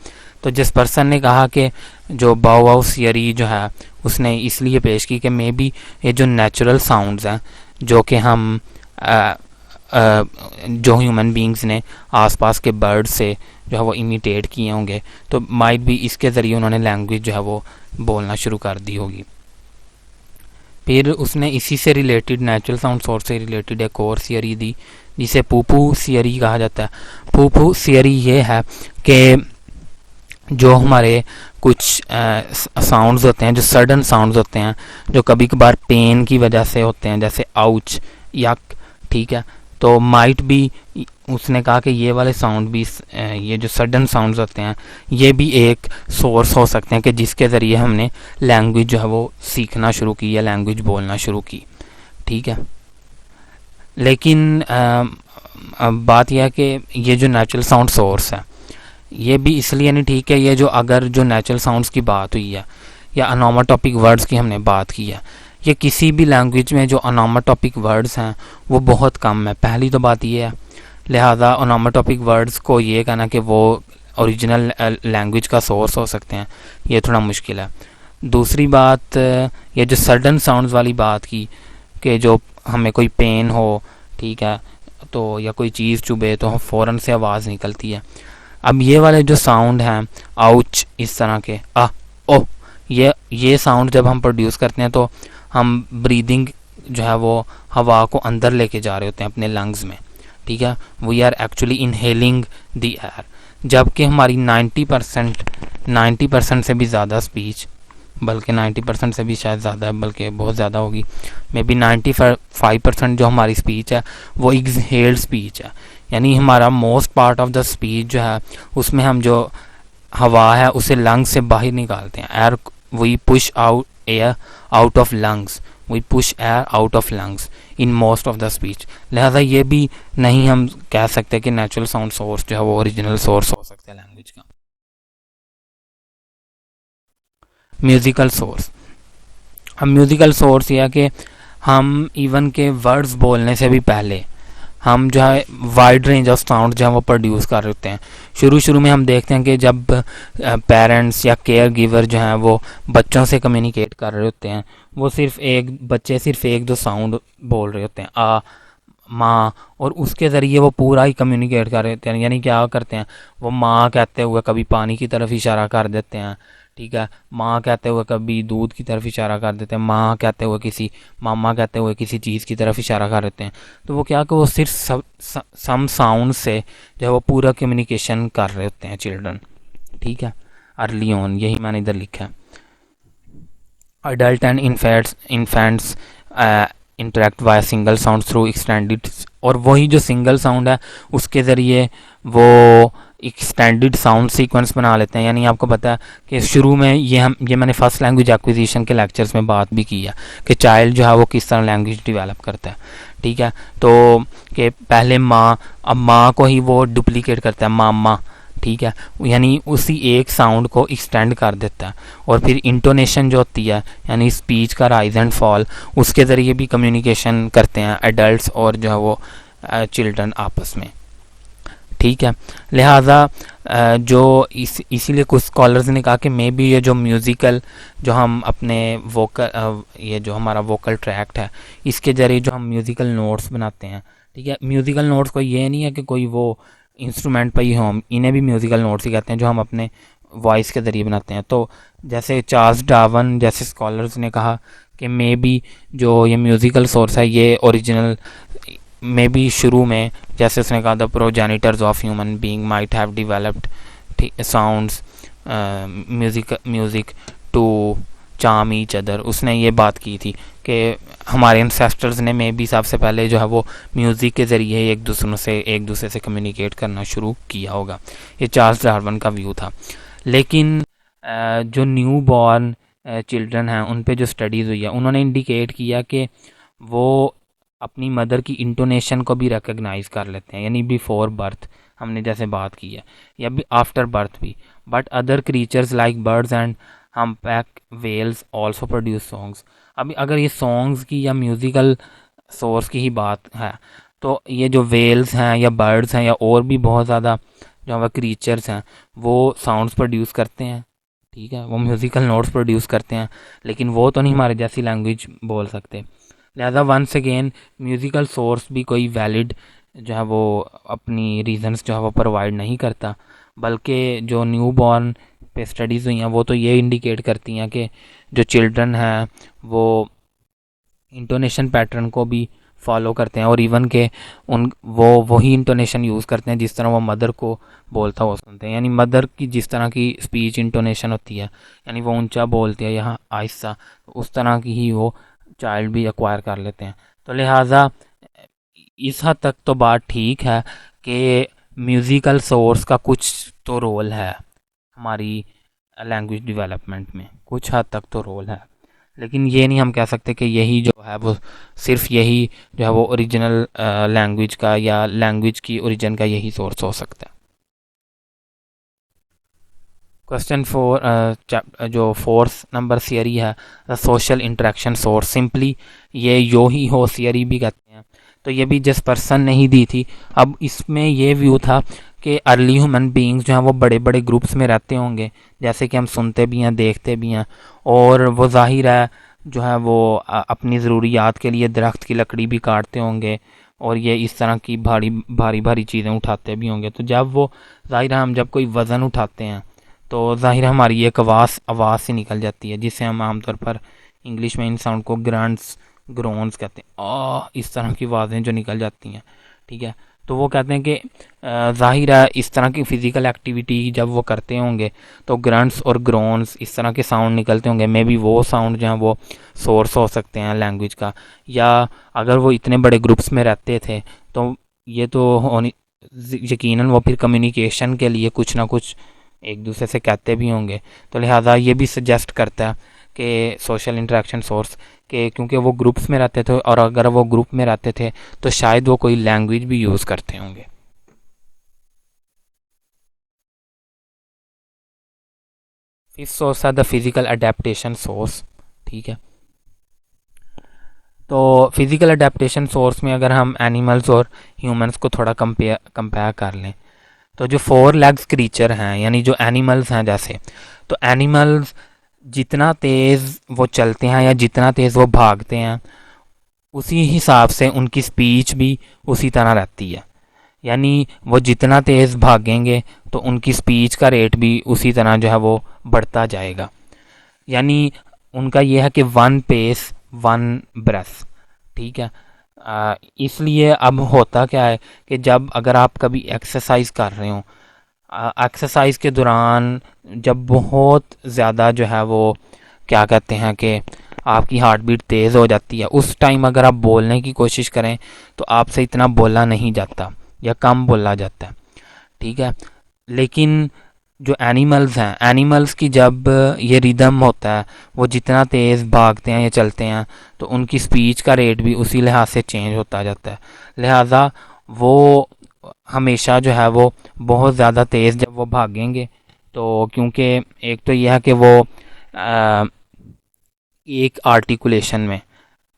तो जिस पर्सन ने कहा कि जो बाओ वाओ थियरी जो है उसने इसलिए पेश की कि मे बी ये जो नेचुरल साउंड्स हैं जो कि हम जो ह्यूमन बींग्स ने आसपास के बर्ड से जो है वो इमिटेट किए होंगे, तो माइट भी इसके ज़रिए उन्होंने लैंग्वेज जो है वो बोलना शुरू कर दी होगी। फिर उसने इसी से रिलेटेड नेचुरल साउंड सोर्स से रिलेटेड एक और थियरी दी जिसे पूपू थियरी कहा जाता है। पूपू थियरी ये है कि जो हमारे कुछ साउंड्स होते हैं, जो सडन साउंड्स होते हैं, जो कभी कभार पेन की वजह से होते हैं, जैसे आउच, यक, ठीक है, तो माइट भी उसने कहा कि ये वाले साउंड भी, ये जो सडन साउंड्स होते हैं ये भी एक सोर्स हो सकते हैं कि जिसके ज़रिए हमने लैंग्वेज जो है वो सीखना शुरू की या लैंग्वेज बोलना शुरू की, ठीक है। लेकिन अब बात यह है कि ये जो नेचुरल साउंड सोर्स है ये भी इसलिए नहीं ठीक है, ये जो अगर जो नेचुरल साउंड्स की बात हुई है या अनोमाटोपिक वर्ड्स की हमने बात की है, ये किसी भी लैंग्वेज में जो अनोमाटोपिक वर्ड्स हैं वो बहुत कम है, पहली तो बात ये है। लिहाजा अनोमाटोपिक वर्ड्स को ये कहना कि वो ओरिजिनल लैंग्वेज का सोर्स हो सकते हैं, ये थोड़ा मुश्किल है। दूसरी बात, ये जो सडन साउंड्स वाली बात की कि जो हमें कोई पेन हो, ठीक है, तो या कोई चीज़ चुभे तो फ़ौरन से आवाज़ निकलती है। अब ये वाले जो साउंड हैं आउच, इस तरह के ओ, ये साउंड जब हम प्रोड्यूस करते हैं तो हम ब्रीदिंग जो है वो हवा को अंदर लेके जा रहे होते हैं अपने लंग्स में, ठीक है, we are actually inhaling the air, जबकि हमारी 90% से भी ज़्यादा स्पीच बल्कि 90% से भी शायद ज़्यादा है, बल्कि बहुत ज़्यादा होगी। मे बी 95% जो हमारी स्पीच है वो एक्सहेल्ड स्पीच है, यानी हमारा most part of the speech जो है उसमें हम जो हवा है उसे लंग्स से बाहर निकालते हैं। Air we push out air out of lungs, we push air out of lungs in most of the speech. लिहाजा ये भी नहीं हम कह सकते कि नेचुरल साउंड सोर्स जो है वो ओरिजिनल सोर्स हो सकता है लैंग्वेज का। म्यूज़िकल सोर्स, अब म्यूज़िकल सोर्स यह है कि हम इवन के वर्ड्स बोलने से भी पहले हम जो है वाइड रेंज ऑफ साउंड जो है वो प्रोड्यूस कर रहे होते हैं। शुरू में हम देखते हैं कि जब पेरेंट्स या केयर गिवर जो हैं वो बच्चों से कम्युनिकेट कर रहे होते हैं, वो बच्चे सिर्फ एक दो साउंड बोल रहे होते हैं, आ, माँ, और उसके ज़रिए वो पूरा ही कम्युनिकेट कर रहे होते हैं। यानी क्या करते हैं, वो माँ कहते हुए कभी पानी की तरफ इशारा कर देते हैं, ठीक है, माँ कहते हुए कभी दूध की तरफ इशारा कर देते हैं, माँ कहते हुए मामा कहते हुए किसी चीज़ की तरफ इशारा कर देते हैं। तो वो क्या कि वो सिर्फ सम साउंड से जो है वो पूरा कम्युनिकेशन कर रहे होते हैं चिल्ड्रन, ठीक है, अर्ली ऑन, यही मैंने इधर लिखा है। Adult and infants interact via single sound through extended, और वही जो सिंगल साउंड है उसके ज़रिए वो एक्सटेंडेड साउंड सीक्वेंस बना लेते हैं। यानी आपको पता है कि शुरू में ये मैंने फर्स्ट लैंग्वेज एक्विजिशन के लेक्चर्स में बात भी की है कि चाइल्ड जो है वो किस तरह लैंग्वेज डेवलप करता है, ठीक है। तो कि पहले माँ, अब माँ को ही वो डुप्लीकेट करता है, मामा, ठीक है, यानी उसी एक साउंड को एक्सटेंड कर देता है। और फिर इंटोनेशन जो होती है, यानी स्पीच का राइज एंड फॉल, उसके ज़रिए भी कम्युनिकेशन करते हैं एडल्ट्स और जो है वो चिल्ड्रन आपस में, ठीक है। लिहाजा इसीलिए कुछ स्कॉलर्स ने कहा कि मे बी ये जो म्यूज़िकल जो हम अपने वोकल ये जो हमारा वोकल ट्रैक्ट है इसके ज़रिए जो हम म्यूज़िकल नोट्स बनाते हैं, ठीक है, म्यूज़िकल नोट्स को ये नहीं है कि कोई वो इंस्ट्रूमेंट पर ही हम, इन्हें भी म्यूज़िकल नोट्स ही कहते हैं जो हम अपने वॉइस के ज़रिए बनाते हैं। तो जैसे चार्ल्स डार्विन जैसे स्कॉलर्स ने कहा कि मे बी जो ये म्यूज़िकल सोर्स है ये ओरिजिनल मे बी शुरू में, जैसे उसने कहा the progenitors of human being might have developed sounds music to charm each other. उसने ये बात की थी कि हमारे एंसेस्टर्स ने मे बी सबसे पहले जो है वो म्यूज़िक के ज़रिए एक दूसरे से कम्युनिकेट करना शुरू किया होगा। ये चार्ल्स डार्विन का व्यू था। लेकिन जो न्यू बॉर्न चिल्ड्रन हैं उन पे जो स्टडीज़ हुई है उन्होंने इंडिकेट किया कि वो अपनी मदर की इंटोनेशन को भी रिकग्नाइज़ कर लेते हैं, यानी बिफोर बर्थ हमने जैसे बात की है, या भी आफ्टर बर्थ भी। But other creatures like birds and humpback whales also produce songs. अभी अगर ये सॉन्ग्स की या म्यूज़िकल सोर्स की ही बात है तो ये जो वेल्स हैं या बर्ड्स हैं या और भी बहुत ज़्यादा जो वह क्रीचर्स हैं वो साउंड्स प्रोड्यूस करते हैं, ठीक है, वो म्यूज़िकल नोट्स प्रोड्यूस करते हैं, लेकिन वो तो नहीं हमारे जैसी लैंग्वेज बोल सकते। लिहाजा वंस अगेन म्यूज़िकल सोर्स भी कोई वैलिड जो है वो अपनी रीजंस जो है वो प्रोवाइड नहीं करता, बल्कि जो न्यू बॉर्न पे स्टडीज़ हुई हैं वो तो ये इंडिकेट करती हैं कि जो चिल्ड्रन हैं वो इंटोनेशन पैटर्न को भी फॉलो करते हैं, और इवन के वो वही इंटोनेशन यूज़ करते हैं जिस तरह वो मदर को बोलता हुआ सुनते हैं। यानी मदर की जिस तरह की स्पीच इंटोनेशन होती है, यानी वो ऊंचा बोलती है यहाँ आहिस्ता, उस तरह की ही वो चाइल्ड भी एक्वायर कर लेते हैं। तो लिहाजा इस हद तक तो बात ठीक है कि म्यूज़िकल सोर्स का कुछ तो रोल है हमारी लैंग्वेज डेवलपमेंट में, कुछ हद तक तो रोल है, लेकिन ये नहीं हम कह सकते कि यही जो है वो सिर्फ यही जो है वो ओरिजिनल लैंग्वेज का या लैंग्वेज की ओरिजिन का यही सोर्स हो सकता है। क्वेश्चन 4 जो फोर्थ नंबर थियरी है the social interaction source, simply ये यो ही हो थियरी भी कहते हैं। तो ये भी जिस पर्सन ने ही दी थी। अब इसमें ये व्यू था कि अर्ली ह्यूमन बीइंग्स जो हैं वो बड़े बड़े ग्रुप्स में रहते होंगे, जैसे कि हम सुनते भी हैं देखते भी हैं, और वो जाहिर है जो है वो अपनी ज़रूरियात के लिए दरख्त की लकड़ी भी काटते होंगे, और ये इस तरह की भारी भारी भारी चीज़ें उठाते भी होंगे। तो जब वो जाहिर है हम जब कोई वज़न उठाते हैं तो जाहिर हमारी एक आवाज़ से निकल जाती है, जिसे हम आमतौर पर इंग्लिश में इन साउंड को ग्रंट्स ग्रोन्स कहते हैं। इस तरह की आवाज़ें जो निकल जाती हैं, ठीक है। तो वो कहते हैं कि ज़ाहिर है इस तरह की फ़िज़िकल एक्टिविटी जब वो करते होंगे तो ग्रंट्स और ग्रोन्स इस तरह के साउंड निकलते होंगे। मे बी वो साउंड जो है वो सोर्स हो सकते हैं लैंग्वेज का, या अगर वो इतने बड़े ग्रुप्स में रहते थे तो ये तो होनी यकीनन वो फिर कम्युनिकेशन के लिए कुछ ना कुछ एक दूसरे से कहते भी होंगे। तो लिहाजा ये भी सजेस्ट करता है कि सोशल इंटरेक्शन सोर्स के, क्योंकि वो ग्रुप्स में रहते थे और अगर वो ग्रुप में रहते थे तो शायद वो कोई लैंग्वेज भी यूज़ करते होंगे। फिफ्थ सोर्स है द फिजिकल अडेप्टेशन सोर्स। ठीक है, तो फिजिकल अडेप्टेशन सोर्स में अगर हम एनिमल्स और ह्यूमंस को थोड़ा कंपेयर कर लें, तो जो फोर लेग्स क्रीचर हैं यानी जो एनिमल्स हैं, जैसे तो एनिमल्स जितना तेज़ वो चलते हैं या जितना तेज़ वो भागते हैं उसी हिसाब से उनकी स्पीच भी उसी तरह रहती है। यानी वो जितना तेज़ भागेंगे तो उनकी स्पीच का रेट भी उसी तरह जो है वो बढ़ता जाएगा। यानी उनका ये है कि वन पेस वन ब्रेथ। ठीक है, इसलिए अब होता क्या है कि जब अगर आप कभी एक्सरसाइज कर रहे हो, एक्सरसाइज के दौरान जब बहुत ज़्यादा जो है वो क्या कहते हैं कि आपकी हार्ट बीट तेज़ हो जाती है, उस टाइम अगर आप बोलने की कोशिश करें तो आपसे इतना बोला नहीं जाता या कम बोला जाता है। ठीक है, लेकिन जो एनिमल्स हैं, एनिमल्स की जब ये रिदम होता है, वो जितना तेज़ भागते हैं या चलते हैं तो उनकी स्पीच का रेट भी उसी लिहाज से चेंज होता जाता है। लिहाजा वो हमेशा जो है वो बहुत ज़्यादा तेज़ जब वो भागेंगे तो क्योंकि एक तो यह है कि वो आ, एक आर्टिकुलेशन में,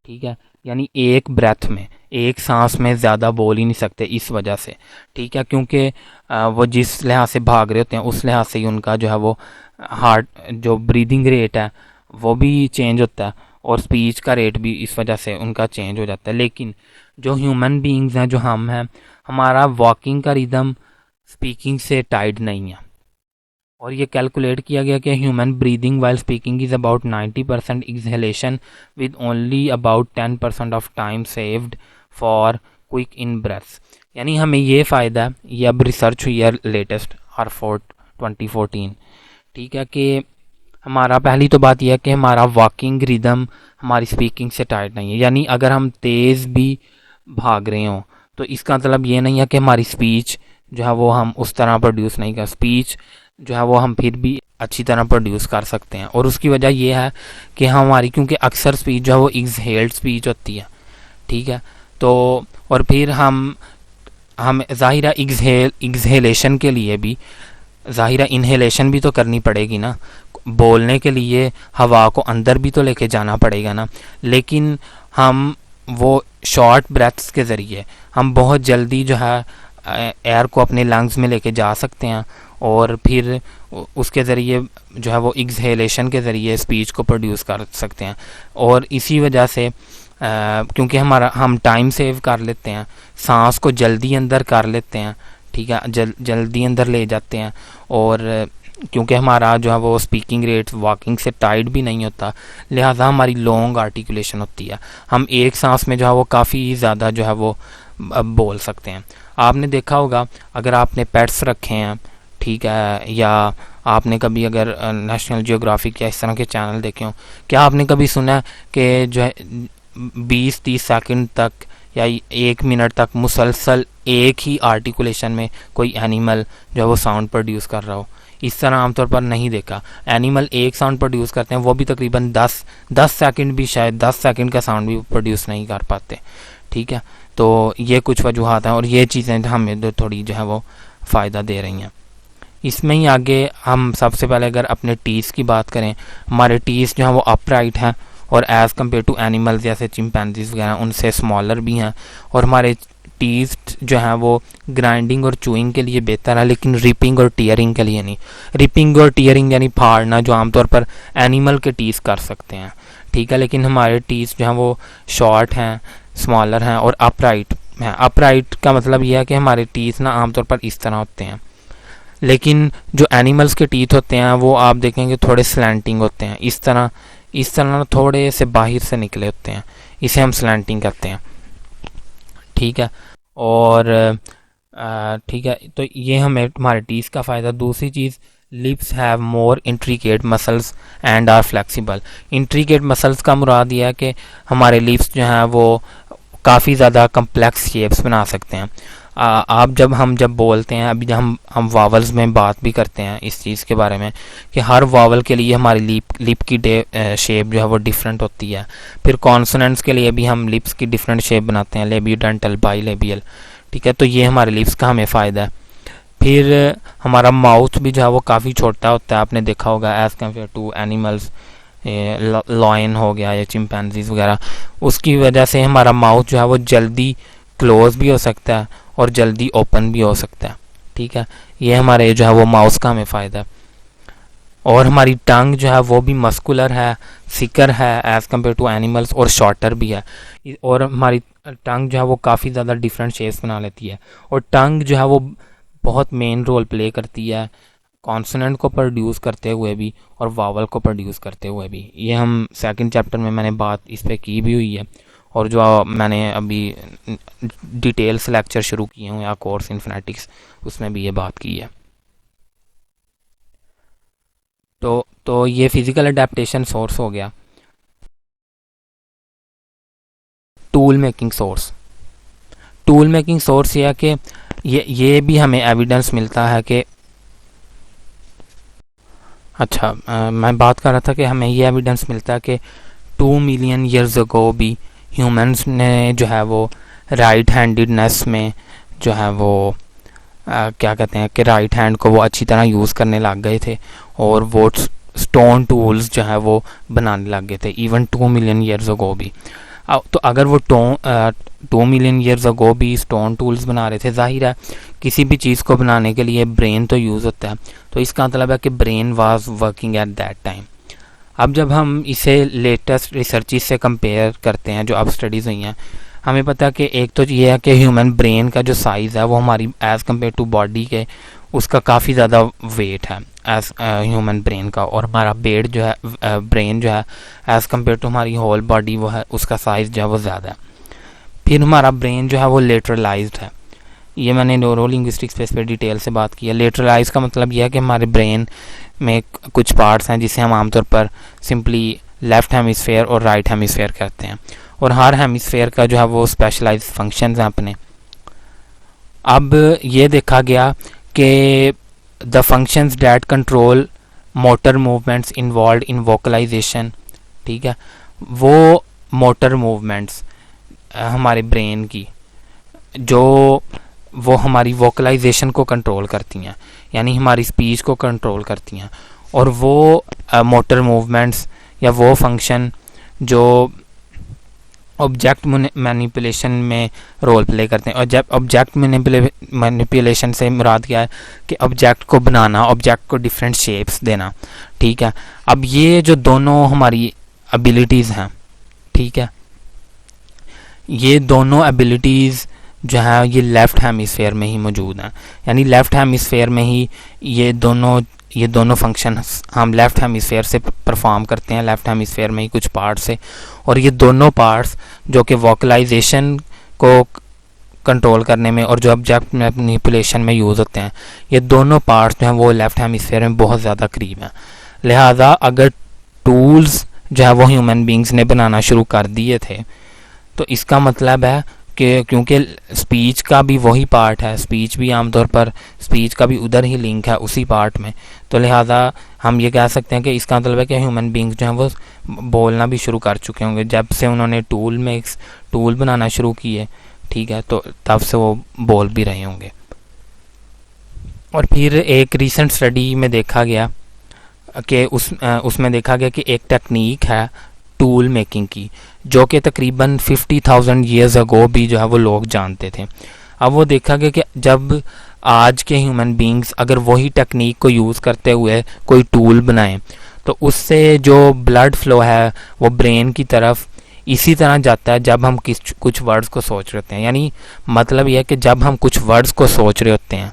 ठीक है, यानी एक ब्रेथ में एक सांस में ज़्यादा बोल ही नहीं सकते इस वजह से। ठीक है, क्योंकि वो जिस लिहाज से भाग रहे होते हैं उस लिहाज से ही उनका जो है वो हार्ट जो ब्रीदिंग रेट है वो भी चेंज होता है और स्पीच का रेट भी इस वजह से उनका चेंज हो जाता है। लेकिन जो ह्यूमन बीइंग्स हैं, जो हम हैं, हमारा वॉकिंग का रिदम स्पीकिंग से टाइड नहीं है। और ये कैलकुलेट किया गया कि human breathing while speaking is about 90% exhalation with only about 10% of time saved for quick in breaths. यानी हमें ये फ़ायदा, ये अब रिसर्च हुई है लेटेस्ट हार्फोर्ड 2014। ठीक है, कि हमारा पहली तो बात यह है कि हमारा वॉकिंग रिदम हमारी स्पीकिंग से टाइट नहीं है। यानी अगर हम तेज़ भी भाग रहे हों तो इसका मतलब ये नहीं है कि हमारी स्पीच जो है वो हम उस तरह प्रोड्यूस नहीं कर, स्पीच जो है वो हम फिर भी अच्छी तरह प्रोड्यूस कर सकते हैं। और उसकी वजह ये है कि हमारी, क्योंकि अक्सर स्पीच जो है वो एक्सहेल्ड स्पीच होती है। ठीक है, तो और फिर हम ज़ाहिर है एक्सहेलेशन के लिए भी ज़ाहिर है इन्हेलेशन भी तो करनी पड़ेगी ना, बोलने के लिए हवा को अंदर भी तो लेके जाना पड़ेगा ना। लेकिन हम वो शॉर्ट ब्रेथ्स के ज़रिए हम बहुत जल्दी जो है एयर को अपने लंग्स में लेके जा सकते हैं और फिर उसके ज़रिए जो है वो एक्सहेलेशन के ज़रिए स्पीच को प्रोड्यूस कर सकते हैं। और इसी वजह से क्योंकि हम टाइम सेव कर लेते हैं, सांस को जल्दी अंदर कर लेते हैं। ठीक है, जल्दी अंदर ले जाते हैं। और क्योंकि हमारा जो है वो स्पीकिंग रेट वॉकिंग से टाइट भी नहीं होता, लिहाजा हमारी लॉन्ग आर्टिकुलेशन होती है। हम एक सांस में जो है वो काफ़ी ज़्यादा जो है वो बोल सकते हैं। आपने देखा होगा अगर आपने पेट्स रखे हैं, ठीक है, या आपने कभी अगर नेशनल जियोग्राफिक या इस तरह के चैनल देखे हों, क्या आपने कभी सुना कि जो है 20-30 सेकंड तक या 1 मिनट तक मुसलसल एक ही आर्टिकुलेशन में कोई एनिमल जो है वो साउंड प्रोड्यूस कर रहा हो? इस तरह आमतौर पर नहीं देखा। एनिमल एक साउंड प्रोड्यूस करते हैं, वो भी तकरीबन 10 सेकंड भी, शायद 10 सेकंड का साउंड भी प्रोड्यूस नहीं कर पाते। ठीक है, तो ये कुछ वजूहत हैं और ये चीज़ें हमें थोड़ी जो है वो फ़ायदा दे रही हैं। इसमें ही आगे हम सबसे पहले अगर अपने टीथ की बात करें, हमारे टीथ जो हैं वो अपराइट हैं और एज़ कम्पेयर टू एनिमल्स जैसे चिंपैंजीज वगैरह उनसे स्मॉलर भी हैं। और हमारे टीथ जो हैं वो ग्राइंडिंग और चूइंग के लिए बेहतर है, लेकिन रिपिंग और टीयरिंग के लिए नहीं। रिपिंग और टीयरिंग यानी फाड़ना जो आमतौर पर एनिमल के टीथ कर सकते हैं। ठीक है, लेकिन हमारे टीथ जो हैं वो शॉर्ट हैं, स्मॉलर हैं और अपराइट हैं। अपराइट का मतलब यह है कि हमारे टीथ ना आमतौर पर इस तरह होते हैं, लेकिन जो एनिमल्स के टीथ होते हैं वो आप देखेंगे थोड़े स्लैंटिंग होते हैं, इस तरह थोड़े से बाहर से निकले होते हैं। इसे हम स्लैंटिंग कहते हैं। ठीक है, और ठीक है, तो ये हमें हमारे टीथ का फ़ायदा। दूसरी चीज़, lips have more intricate muscles and are flexible. Intricate muscles का मुराद ये है कि हमारे लिप्स जो हैं वो काफ़ी ज़्यादा कम्प्लेक्स शेप्स बना सकते हैं। आप जब बोलते हैं, अभी जब हम वावल्स में बात भी करते हैं इस चीज़ के बारे में कि हर वावल के लिए हमारी लिप की शेप जो है वो डिफरेंट होती है। फिर कॉन्सोनेंट्स के लिए भी हम लिप्स की डिफरेंट शेप बनाते हैं, लेबियोडेंटल, बाइलेबियल। ठीक है, तो ये हमारे लिप्स का हमें फ़ायदा है। फिर हमारा माउथ भी जो है वो काफ़ी छोटा होता है, आपने देखा होगा as compare to animals, lion हो गया या चिंपैंजीज वगैरह। उसकी वजह से हमारा माउथ जो है वो जल्दी क्लोज भी हो सकता है और जल्दी ओपन भी हो सकता है। ठीक है, ये हमारे जो है वो माउस का हमें फ़ायदा है। और हमारी टंग जो है वो भी मस्कुलर है, सिकर है एज़ कम्पेयर टू एनिमल्स, और शॉर्टर भी है। और हमारी टंग जो है वो काफ़ी ज़्यादा डिफरेंट शेप्स बना लेती है। और टंग जो है वो बहुत मेन रोल प्ले करती है कॉन्सोनेंट को प्रोड्यूस करते हुए भी और वावल को प्रोड्यूस करते हुए भी। ये हम सेकंड चैप्टर में मैंने बात इस पे की भी हुई है, और जो मैंने अभी डिटेल्स लेक्चर शुरू किए हुए हैं कोर्स इन फोनेटिक्स, उसमें भी ये बात की है। तो ये फिजिकल अडेप्टेशन सोर्स हो गया। Tool making source, tool making source ये है कि ये भी हमें एविडेंस मिलता है कि अच्छा, मैं बात कर रहा था कि हमें ये एविडेंस मिलता है कि 2 मिलियन ईयर्स अगो भी ह्यूमंस ने जो है वो राइट हैंडेडनेस में जो है वो क्या कहते हैं कि राइट हैंड को वो अच्छी तरह यूज़ करने लग गए थे, और वो स्टोन टूल्स जो है वो बनाने लग गए थे इवन 2 मिलियन ईयर्स अगो भी। तो अगर वो 2 मिलियन ईयर्स अगो भी स्टोन टूल्स बना रहे थे, जाहिर है किसी भी चीज़ को बनाने के लिए ब्रेन तो यूज़ होता है, तो इसका मतलब है कि brain was working at that time. अब जब हम इसे लेटेस्ट रिसर्चिस से कंपेयर करते हैं जो अब स्टडीज़ हुई हैं, हमें पता है कि एक तो ये है कि ह्यूमन ब्रेन का जो साइज़ है वो हमारी एज़ कम्पेयर टू बॉडी के उसका काफ़ी ज़्यादा वेट है एज ह्यूमन ब्रेन का, और हमारा बेड जो है ब्रेन जो है एज़ कम्पेयर टू हमारी होल बॉडी वो है उसका साइज़ जो है वो ज़्यादा है। फिर हमारा ब्रेन जो है वो लेटरलाइज्ड है। ये मैंने न्यूरो लिंग्विस्टिक्स पे इस पर डिटेल से बात की है। लेटरलाइज का मतलब यह है कि हमारे ब्रेन में कुछ पार्ट्स हैं जिसे हम आमतौर पर सिंपली लेफ्ट हेमिस्फेयर और राइट हेमिस्फेयर कहते हैं, और हर हेमिस्फेयर का जो है वो स्पेशलाइज फंक्शंस हैं अपने। अब ये देखा गया कि the functions that control motor movements involve in vocalisation, ठीक है, वो मोटर मूवमेंट्स हमारे ब्रेन की जो वो हमारी वोकलाइजेशन को कंट्रोल करती हैं, यानी हमारी स्पीच को कंट्रोल करती हैं। और वो मोटर मूवमेंट्स या वो फंक्शन जो ऑब्जेक्ट मैनिपुलेशन में रोल प्ले करते हैं। और जब ऑब्जेक्ट मैनिपुलेशन से मुराद क्या है कि ऑब्जेक्ट को बनाना, ऑब्जेक्ट को डिफरेंट शेप्स देना। ठीक है, अब ये जो दोनों हमारी एबिलिटीज़ हैं, ठीक है, ये दोनों एबिलिटीज़ जो है ये लेफ़्ट हेमिस्फेयर में ही मौजूद हैं, यानी लेफ़्ट हेमिस्फेयर में ही ये दोनों फंक्शन हम लेफ़्ट हेमिस्फेयर से परफॉर्म करते हैं, लेफ़्ट हेमिस्फेयर में ही कुछ पार्ट्स से। और ये दोनों पार्ट्स जो कि वोकलाइजेशन को कंट्रोल करने में और जो ऑब्जेक्ट मैनिपुलेशन में यूज़ होते हैं, ये दोनों पार्ट्स जो हैं वो लेफ़्ट हेमिस्फेयर में बहुत ज़्यादा करीब हैं। लिहाजा अगर टूल्स जो है वो ह्यूमन बींग्स ने बनाना शुरू कर दिए थे, तो इसका मतलब है कि क्योंकि स्पीच का भी वही पार्ट है, स्पीच भी आमतौर पर स्पीच का भी उधर ही लिंक है उसी पार्ट में, तो लिहाजा हम ये कह सकते हैं कि इसका मतलब है कि ह्यूमन बींग्स जो हैं वो बोलना भी शुरू कर चुके होंगे जब से उन्होंने टूल बनाना शुरू किए। ठीक है, तो तब से वो बोल भी रहे होंगे। और फिर एक रीसेंट स्टडी में देखा गया कि उसमें देखा गया कि एक टेक्निक है टूल मेकिंग की जो कि तकरीबन 50,000 ईयर्स अगो भी जो है वो लोग जानते थे। अब वो देखा गया कि जब आज के ह्यूमन बींग्स अगर वही टेक्निक को यूज़ करते हुए कोई टूल बनाएं, तो उससे जो ब्लड फ्लो है वो ब्रेन की तरफ इसी तरह जाता है जब हम कुछ वर्ड्स को सोच रहे होते हैं। यानी मतलब यह है कि जब हम कुछ वर्ड्स को सोच रहे होते हैं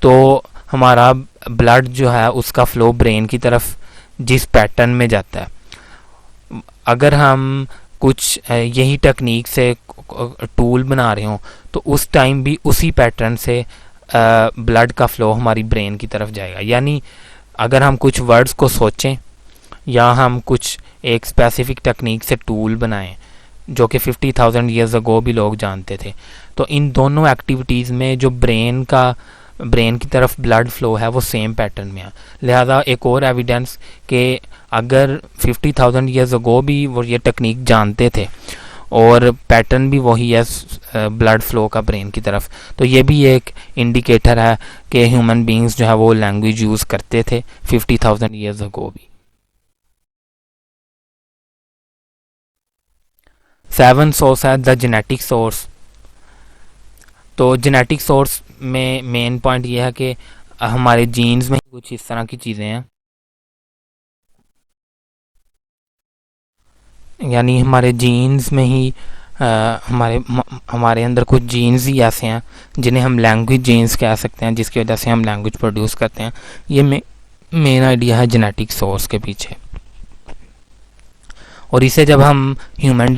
तो हमारा ब्लड जो है उसका फ्लो ब्रेन की तरफ जिस पैटर्न में जाता है, अगर हम कुछ यही टेक्निक से टूल बना रहे हों, तो उस टाइम भी उसी पैटर्न से ब्लड का फ्लो हमारी ब्रेन की तरफ जाएगा। यानी अगर हम कुछ वर्ड्स को सोचें या हम कुछ एक स्पेसिफिक टेक्निक से टूल बनाएं जो कि 50,000 ईयर्स अगो भी लोग जानते थे, तो इन दोनों एक्टिविटीज़ में जो ब्रेन की तरफ ब्लड फ्लो है वो सेम पैटर्न में है। लिहाजा एक और एविडेंस कि अगर 50,000 ईयर्स अगो भी वो ये टेक्निक जानते थे और पैटर्न भी वही है ब्लड फ्लो का ब्रेन की तरफ, तो ये भी एक इंडिकेटर है कि ह्यूमन बीइंग्स जो है वो लैंग्वेज यूज़ करते थे 50,000 ईयर्स अगो भी। 7 सोर्स है द जेनेटिक सोर्स। तो जेनेटिक सोर्स में मेन पॉइंट ये है कि हमारे जीन्स में कुछ इस तरह की चीज़ें हैं, यानी हमारे जीन्स में ही हमारे अंदर कुछ जीन्स ही ऐसे हैं जिन्हें हम लैंग्वेज जीन्स कह सकते हैं, जिसकी वजह से हम लैंग्वेज प्रोड्यूस करते हैं। ये मेन आइडिया है जेनेटिक सोर्स के पीछे। और इसे जब हम ह्यूमन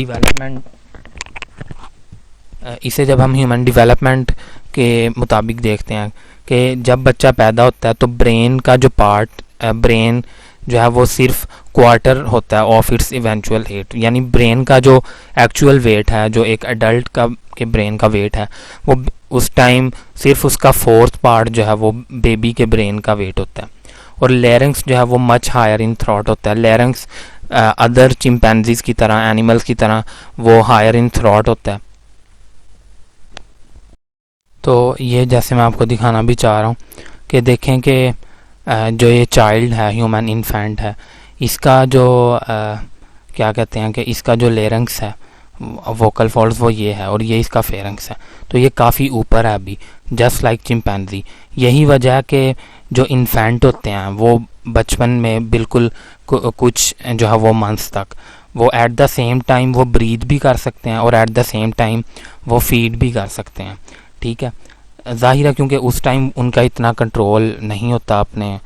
डेवलपमेंट के मुताबिक देखते हैं कि जब बच्चा पैदा होता है तो ब्रेन का जो ब्रेन जो है वो सिर्फ क्वार्टर होता है ऑफ इट्स इवेंचुअल वेट, यानी ब्रेन का जो एक्चुअल वेट है, जो एक एडल्ट के ब्रेन का वेट है, वो उस टाइम सिर्फ उसका 4th पार्ट जो है वो बेबी के ब्रेन का वेट होता है। और लेरिंग्स जो है वो मच हायर इन थ्रॉट होता है। लेरिंग्स अदर चिंपैंजीज की तरह, एनिमल्स की तरह वो हायर इन थ्रॉट होता है। तो ये जैसे मैं आपको दिखाना भी चाह रहा हूँ कि देखें कि जो ये चाइल्ड है, ह्यूमन इन्फेंट है, इसका जो क्या कहते हैं कि इसका जो लेरिंग्स है, वोकल फोल्ड्स, वो ये है, और ये इसका फेरिंग्स है। तो ये काफ़ी ऊपर है अभी, जस्ट लाइक चिंपैंजी। यही वजह है कि जो इन्फेंट होते हैं वो बचपन में बिल्कुल कुछ जो है वो मंथ्स तक वो एट द सेम टाइम वो ब्रीथ भी कर सकते हैं और एट द सेम टाइम वो फीड भी कर सकते हैं। ठीक है, ज़ाहिर है क्योंकि उस टाइम उनका इतना कंट्रोल नहीं होता अपने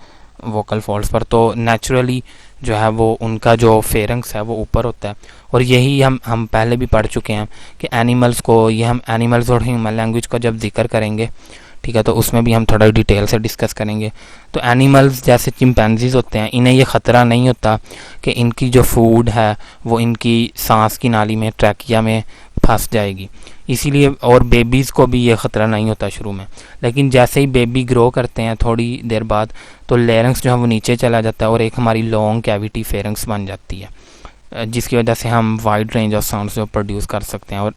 वोकल फोल्ड्स पर, तो नेचुरली जो है वो उनका जो फेरिंग्स है वो ऊपर होता है। और यही हम पहले भी पढ़ चुके हैं कि एनिमल्स को, ये हम एनिमल्स और ह्यूमन लैंग्वेज का जब जिक्र करेंगे, ठीक है, तो उसमें भी हम थोड़ा डिटेल से डिस्कस करेंगे। तो एनिमल्स जैसे चिंपैंजीज होते हैं, इन्हें ये ख़तरा नहीं होता कि इनकी जो फूड है वो इनकी सांस की नाली में, ट्रैकिया में फंस जाएगी, इसीलिए। और बेबीज़ को भी ये ख़तरा नहीं होता शुरू में, लेकिन जैसे ही बेबी ग्रो करते हैं थोड़ी देर बाद तो लेरिंग्स जो है वो नीचे चला जाता है और एक हमारी लॉन्ग कैविटी फेरिंग्स बन जाती है, जिसकी वजह से हम वाइड रेंज ऑफ साउंड्स जो प्रोड्यूस कर सकते हैं और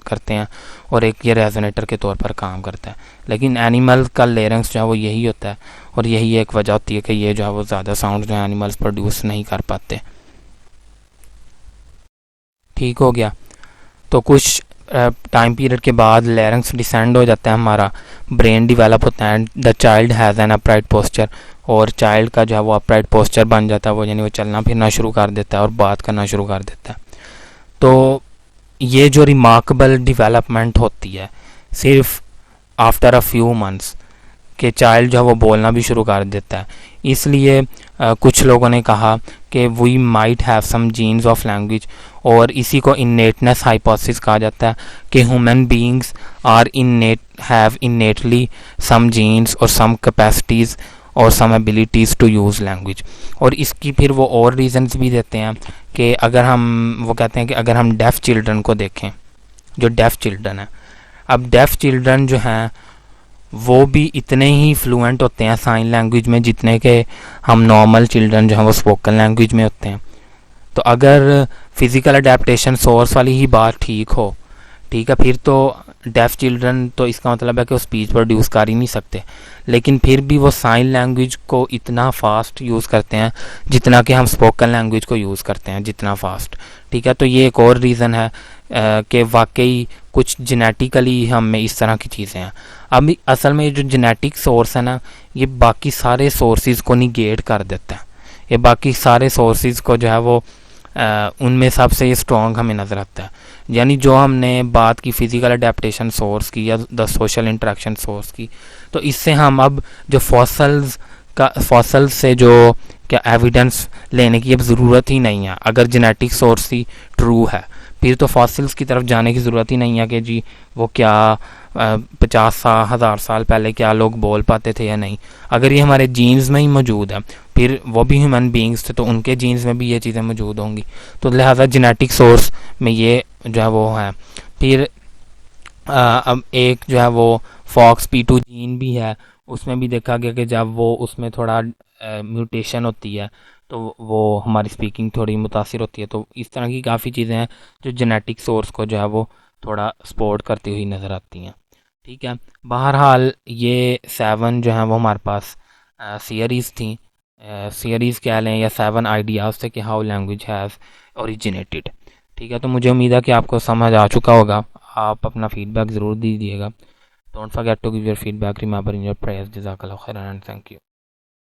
करते हैं, और एक ये रेजोनेटर के तौर पर काम करता है। लेकिन एनिमल का लेरिंग्स जो है वो यही होता है, और यही एक वजह होती है कि ये जो है वो ज़्यादा साउंड जो है एनिमल्स प्रोड्यूस नहीं कर पाते। ठीक हो गया। तो कुछ टाइम पीरियड के बाद लेरिंग्स डिसेंड हो जाता है, हमारा ब्रेन डेवलप होता है, the child has an upright posture, और चाइल्ड का जो है वो अपराइट पोस्चर बन जाता है, वो यानी वो चलना फिरना शुरू कर देता है और बात करना शुरू कर देता है। तो ये जो रिमार्केबल डेवलपमेंट होती है सिर्फ आफ्टर अ फ्यू मंथ्स कि चाइल्ड जो है वो बोलना भी शुरू कर देता है। इसलिए कुछ लोगों ने कहा कि we might have some genes of language, और इसी को इन्नेटनेस हाइपोथेसिस कहा जाता है कि human beings are have innately some genes और सम कैपेसिटीज़ और some abilities to use language. और इसकी फिर वो और रीजंस भी देते हैं कि वो कहते हैं कि अगर हम डेफ चिल्ड्रन को देखें, जो डेफ चिल्ड्रन है, अब डेफ चिल्ड्रन जो हैं वो भी इतने ही फ्लुएंट होते हैं साइन लैंग्वेज में जितने के हम नॉर्मल चिल्ड्रन जो हैं वो स्पोकन लैंग्वेज में होते हैं। तो अगर फिज़िकल अडेप्टेशन सोर्स वाली ही बात ठीक हो, ठीक है, फिर तो डेफ चिल्ड्रन, तो इसका मतलब है कि वो स्पीच प्रोड्यूस कर ही नहीं सकते, लेकिन फिर भी वो साइन लैंग्वेज को इतना फास्ट यूज़ करते हैं जितना कि हम स्पोकन लैंग्वेज को यूज़ करते हैं, जितना फास्ट। ठीक है, तो ये एक और रीज़न है कि वाकई कुछ जेनेटिकली हम में इस तरह की चीज़ें हैं। अब असल में जो जेनेटिक सोर्स है ना, ये बाकी सारे सोर्सेज को निगेट कर देता है। ये बाकी सारे सोर्सेज को जो है वो उनमें सबसे स्ट्रॉन्ग हमें नज़र आता है। यानी जो हमने बात की फ़िज़िकल अडेप्टेशन सोर्स की या द सोशल इंटरेक्शन सोर्स की, तो इससे हम अब जो फॉसल्स का फॉसल से जो क्या एविडेंस लेने की अब ज़रूरत ही नहीं है। अगर जेनेटिक सोर्स ही ट्रू है फिर तो फॉसिल्स की तरफ जाने की ज़रूरत ही नहीं है कि जी वो क्या 50,000 साल पहले क्या लोग बोल पाते थे या नहीं। अगर ये हमारे जीन्स में ही मौजूद है फिर वो भी ह्यूमन बींग्स थे तो उनके जीन्स में भी ये चीज़ें मौजूद होंगी। तो लिहाजा जेनेटिक सोर्स में ये जो है वो है। फिर अब एक जो है वो FOXP2 जीन भी है, उसमें भी देखा गया कि जब वो उसमें थोड़ा म्यूटेशन होती है तो वो हमारी स्पीकिंग थोड़ी मुतासिर होती है। तो इस तरह की काफ़ी चीज़ें हैं जो जेनेटिक सोर्स को जो है वो थोड़ा सपोर्ट करती हुई नज़र आती हैं। ठीक है, बहरहाल ये 7 जो हैं वो हमारे पास सीरीज़ थी, सीरीज़ कह लें या 7 आइडियाज़ थे कि हाउ लैंग्वेज हैज़ ओरिजिनेटेड। ठीक है, तो मुझे उम्मीद है कि आपको समझ आ चुका होगा। आप अपना फीडबैक ज़रूर दीजिएगा। Don't forget to give your feedback, remember in your prayers. जज़ाकल्लाह खैरन एंड थैंक यू।